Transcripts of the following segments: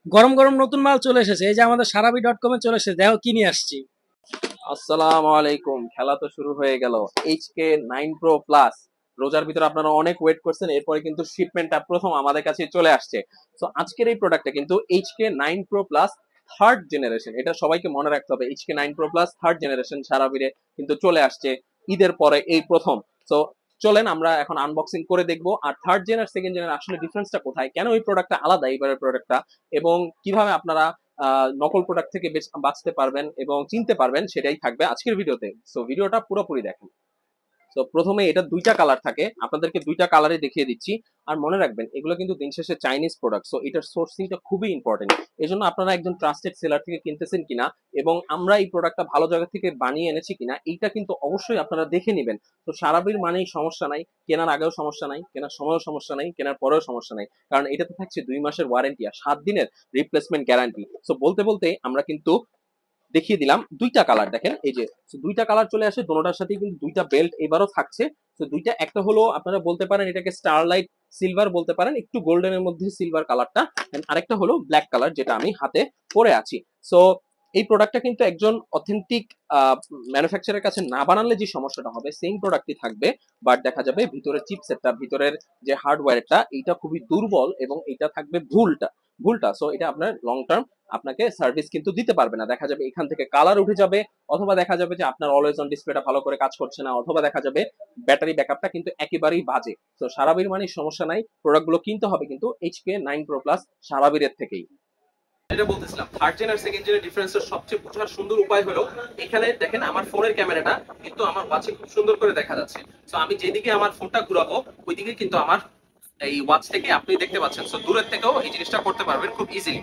গরম গরম নতুন মাল চলে এসেছে, এই যে আমাদের সারাবি.com চলে এসেছে, দেখো কি নিয়ে আসছি। আসসালামু আলাইকুম। খেলা তো শুরু হয়ে গেল। HK9 Pro Plus রোজার ভিতরে আপনারা অনেক ওয়েট করছেন, এরপরে কিন্তু শিপমেন্টটা প্রথম আমাদের কাছে চলে আসছে। তো আজকের এই প্রোডাক্টটা কিন্তু HK9 Pro Plus third generation, এটা সবাইকে মনে রাখতে হবে। HK9 Pro Plus third generation সারাবিরে কিন্তু চলে আসছে ঈদের পরে এই প্রথম। তো চলেন আমরা এখন আনবক্সিং করে দেখবো, আর থার্ড জেন আর সেকেন্ড জেনের আসলে ডিফারেন্সটা কোথায়, কেন এই প্রোডাক্টটা আলাদা এবারের প্রোডাক্টটা, এবং কিভাবে আপনারা নকল প্রোডাক্ট থেকে বাঁচতে পারবেন এবং চিনতে পারবেন, সেটাই থাকবে আজকের ভিডিওতে। সো ভিডিওটা পুরোপুরি দেখেন। তো প্রথমে এটা দুইটা কালার থাকে, আপনাদেরকে দুইটা কালারে দেখিয়ে দিচ্ছি। আর মনে রাখবেন এগুলো কিন্তু দিন শেষে চাইনিজ প্রোডাক্ট, সো এটার সোর্সিংটা খুবই ইম্পর্টেন্ট। এই জন্য আপনারা একজন ট্রাস্টেড সেলার থেকে কিনতেছেন কিনা এবং আমরা এই প্রোডাক্টটা ভালো জায়গা থেকে বানিয়ে এনেছি কিনা, এইটা কিন্তু অবশ্যই আপনারা দেখে নেবেন। তো সারাবির মানেই সমস্যা নাই, কেনার আগেও সমস্যা নাই, কেনার সময়ও সমস্যা নাই, কেনার পরেও সমস্যা নাই, কারণ এটাতে থাকছে 2 মাসের ওয়ারেন্টি আর 7 দিনের রিপ্লেসমেন্ট গ্যারান্টি। সো বলতে বলতে আমরা কিন্তু দেখিয়ে দিলাম দুইটা কালার। দেখেন এই যে দুইটা কালার চলে আসে, দোনোটার সাথে কিন্তু দুইটা বেল্ট এবারও থাকছে। তো দুইটা, একটা হলো আপনারা বলতে পারেন এটাকে স্টারলাইট সিলভার বলতে পারেন, একটু গোল্ডেনের মধ্যে সিলভার কালারটা, আরেকটা হলো ব্ল্যাক কালার যেটা আমি হাতে পরে আছি। সো এই প্রোডাক্টটা কিন্তু একজন অথেন্টিক ম্যানুফ্যাকচারের কাছে না বানালে যে সমস্যাটা হবে, সেম প্রোডাক্টই থাকবে, বাট দেখা যাবে ভিতরের চিপসেটটা, ভিতরের যে হার্ডওয়্যারটা, এইটা খুবই দুর্বল এবং এটা থাকবে ভুলটা ভুলটা সো এটা আপনার লং টার্ম আপনাকে সার্ভিস কিন্তু দিতে পারবে না। দেখা যাবে এখান থেকে কালার উঠে যাবে, অথবা দেখা যাবে যে আপনার অলওয়েজ অন ডিসপ্লেটা ভালো করে কাজ করছে না, অথবা দেখা যাবে ব্যাটারি ব্যাকআপটা কিন্তু একেবারেই বাজে। তো সারাবির মানে সমস্যা নাই, প্রোডাক্টগুলো কিনতে হবে কিন্তু HK9 Pro Plus সারাবিরের থেকেই। যেটা বলতেছিলাম, থার্ড জেন আর সেকেন্ড জেনের ডিফারেন্সের সবচেয়ে বোঝার সুন্দর উপায় হলো, এখানে দেখেন আমার ফোনের ক্যামেরাটা কিন্তু আমার ওয়াচে খুব সুন্দর করে দেখা যাচ্ছে। তো আমি যেদিকে আমার ফোনটা ঘুরাবো ওইদিকে কিন্তু আমার এই ওয়াচ থেকে আপনি দেখতে পাচ্ছেন। সো দূরের থেকেও এই জিনিসটা করতে পারবেন খুব ইজিলি।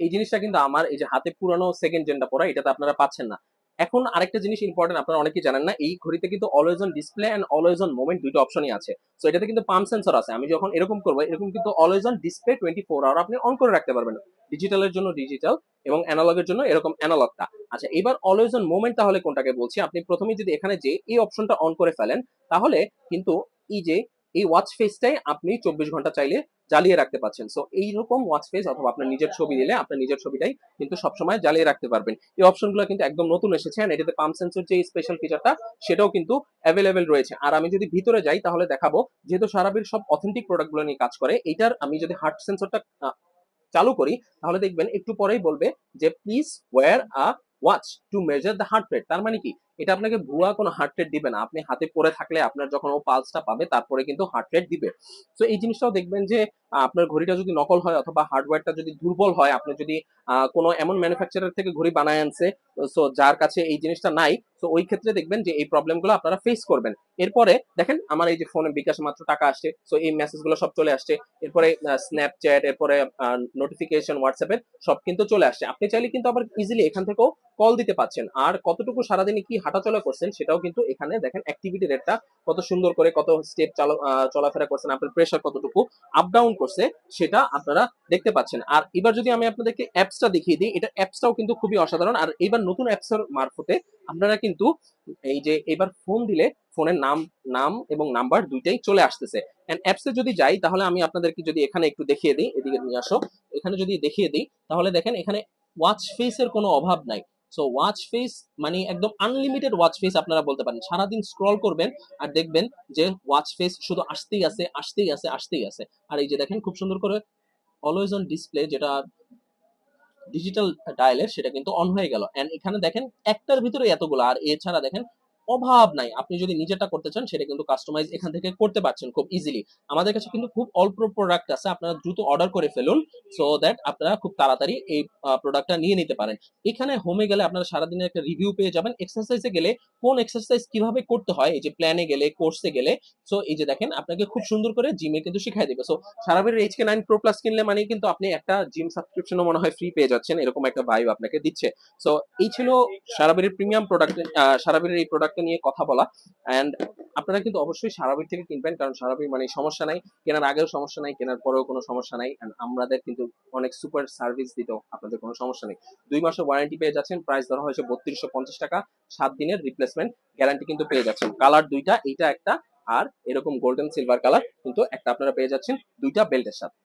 এই জিনিসটা কিন্তু আমার এই যে হাতে পুরানো সেকেন্ড জেনটা পড়া, এটাতে আপনারা পাচ্ছেন না। এখন আরেকটা জিনিস ইম্পর্টেন্ট, আপনারা অনেকেই জানেন না, এই ঘড়িতে কিন্তু always on display and always on moment দুইটা অপশনই আছে। সো এটাতে কিন্তু পাম্প সেন্সর আছে, আমি যখন এরকম করবো এরকম কিন্তু অলওয়েজ অন ডিসপ্লে 24 আওয়ার আপনি অন করে রাখতে পারবেন, ডিজিটালের জন্য ডিজিটাল এবং অ্যানালগের জন্য এরকম অ্যানালগটা। আচ্ছা, এবার অলওয়েজ অন মোমেন্ট তাহলে কোনটাকে বলছি, আপনি প্রথমেই যদি এখানে যে এই অপশনটা অন করে ফেলেন, তাহলে কিন্তু এই যে এই ওয়াচ ফেসটাই আপনি 24 ঘন্টা চাইলে জ্বালিয়ে রাখতে পারছেন। সো এইরকম ওয়াচ ফেস অথবা আপনার নিজের ছবি দিলে আপনার নিজের ছবিটাই কিন্তু সবসময় জ্বালিয়ে রাখতে পারবেন। এই অপশনগুলো কিন্তু একদম নতুন এসেছে, আর এটাতে পাম্প সেন্সর যে স্পেশাল ফিচারটা সেটাও কিন্তু অ্যাভেলেবেল রয়েছে। আর আমি যদি ভিতরে যাই তাহলে দেখাবো, যেহেতু সারাবির সব অথেন্টিক প্রোডাক্টগুলো নিয়ে কাজ করে, এইটার আমি যদি হার্ট সেন্সরটা চালু করি, তাহলে দেখবেন একটু পরেই বলবে যে please wear a watch to measure the heart rate. তার মানে কি, এটা আপনাকে ভুয়া কোনো হার্ট রেট দিবে না, আপনি হাতে পরে থাকলে আপনার যখন ও পালসটা পাবে তারপরে কিন্তু হার্ট রেট দিবে। তো এই জিনিসটাও দেখবেন যে আপনার ঘড়িটা যদি নকল হয় অথবা হার্ডওয়্যারটা যদি দুর্বল হয়, আপনি যদি কোনো এমন ম্যানুফ্যাকচারার থেকে ঘড়ি বানায় আনছে, সো যার কাছে এই জিনিসটা নাই, তো ওই ক্ষেত্রে দেখবেন যে এই প্রবলেমগুলো আপনারা ফেস করবেন। এরপরে দেখেন আমার এই যে ফোনে বিকাশে মাত্র টাকা আসছে, সো এই মেসেজগুলো সব চলে আসছে। এরপরে স্ন্যাপচ্যাট, এরপরে নোটিফিকেশন হোয়াটসঅ্যাপের সব কিন্তু চলে আসছে। আপনি চাইলে কিন্তু আবার ইজিলি এখান থেকেও কল দিতে পাচ্ছেন, আর কতটুকু সারাদিনে কি হাঁটাচলা করছেন সেটাও কিন্তু এখানে দেখেন অ্যাক্টিভিটি রেটটা কত সুন্দর করে, কত স্টেপ চলাফেরা করছেন, আপনার প্রেশার কতটুকু আপ ডাউন করছে সেটা আপনারা দেখতে পাচ্ছেন। আর এবার যদি আমি আপনাদেরকে অ্যাপসটা দেখিয়ে দিই, এটা অ্যাপসটাও কিন্তু খুবই অসাধারণ। আর এবার নতুন অ্যাপসের মারফতে আপনারা কিন্তু এই যে এবার ফোন দিলে ফোনের নাম নাম এবং নাম্বার দুইটাই চলে আসতেছে। এন্ড অ্যাপসে যদি যাই তাহলে আমি আপনাদেরকে যদি এখানে একটু দেখিয়ে দিই, এদিকে নিয়ে আসো, এখানে যদি দেখিয়ে দিই তাহলে দেখেন এখানে ওয়াচ ফেসের কোনো অভাব নাই। সো ওয়াচ ফেস মানে একদম আনলিমিটেড ওয়াচ ফেস আপনারা বলতে পারেন, সারাদিন স্ক্রল করবেন আর দেখবেন যে ওয়াচ ফেস শুধু আসতেই আছে আসতেই আছে আসতেই আছে। আর এই যে দেখেন খুব সুন্দর করে অলওয়েজ অন ডিসপ্লে যেটা ডিজিটাল ডায়ালের, সেটা কিন্তু অন হয়ে গেল। এন্ড এখানে দেখেন একটার ভিতরে এতগুলো, আর এছাড়া দেখেন অভাব নাই, আপনি যদি নিজেরটা করতে চান সেটা কিন্তু কাস্টমাইজ এখান থেকে করতে পারছেন খুব ইজিলি। আমাদের কাছে কিন্তু খুব অল্প প্রোডাক্ট আছে, আপনারা দ্রুত অর্ডার করে ফেলুন, সো দ্যাট আপনারা খুব তাড়াতাড়ি এই প্রোডাক্টটা নিয়ে নিতে পারেন। এখানে হোমে গেলে আপনারা সারাদিনের একটা রিভিউ পেয়ে যাবেন, এক্সারসাইজে গেলে কোন এক্সারসাইজ কিভাবে করতে হয়, এই যে প্ল্যানে গেলে, কোর্সে গেলে, সো এই যে দেখেন আপনাকে খুব সুন্দর করে জিমে কিন্তু শিখাই দেবে। সো সারাবির HK9 Pro Plus কিনলে মানে কিন্তু আপনি একটা জিম সাবস্ক্রিপশনও মনে হয় ফ্রি পেয়ে যাচ্ছেন, এরকম একটা ভাইব আপনাকে দিচ্ছে। সো এই ছিল সারাবির প্রিমিয়াম প্রোডাক্ট, সারাবির এই প্রোডাক্টটা নিয়ে কথা বলা। অ্যান্ড আপনারা কিন্তু অবশ্যই সারাবির থেকে কিনবেন, কারণ সারাবির মানে সমস্যা নাই, কেনার আগেও সমস্যা নাই, কেনার পরেও কোনো সমস্যা নাই। অ্যান্ড আমাদের কিন্তু অনেক সুপার সার্ভিস দিতেও আপনাদের কোনো সমস্যা নেই। 2 মাসের ওয়ারেন্টি পেয়ে যাচ্ছেন, প্রাইস ধরা হয়েছে 3250 টাকা, 7 দিনের রিপ্লেসমেন্ট গ্যারান্টি কিন্তু পেয়ে যাচ্ছেন। কালার দুইটা, এইটা একটা, আর এরকম গোল্ডেন সিলভার কালার কিন্তু একটা আপনারা পেয়ে যাচ্ছেন দুইটা বেল্টের সাথে।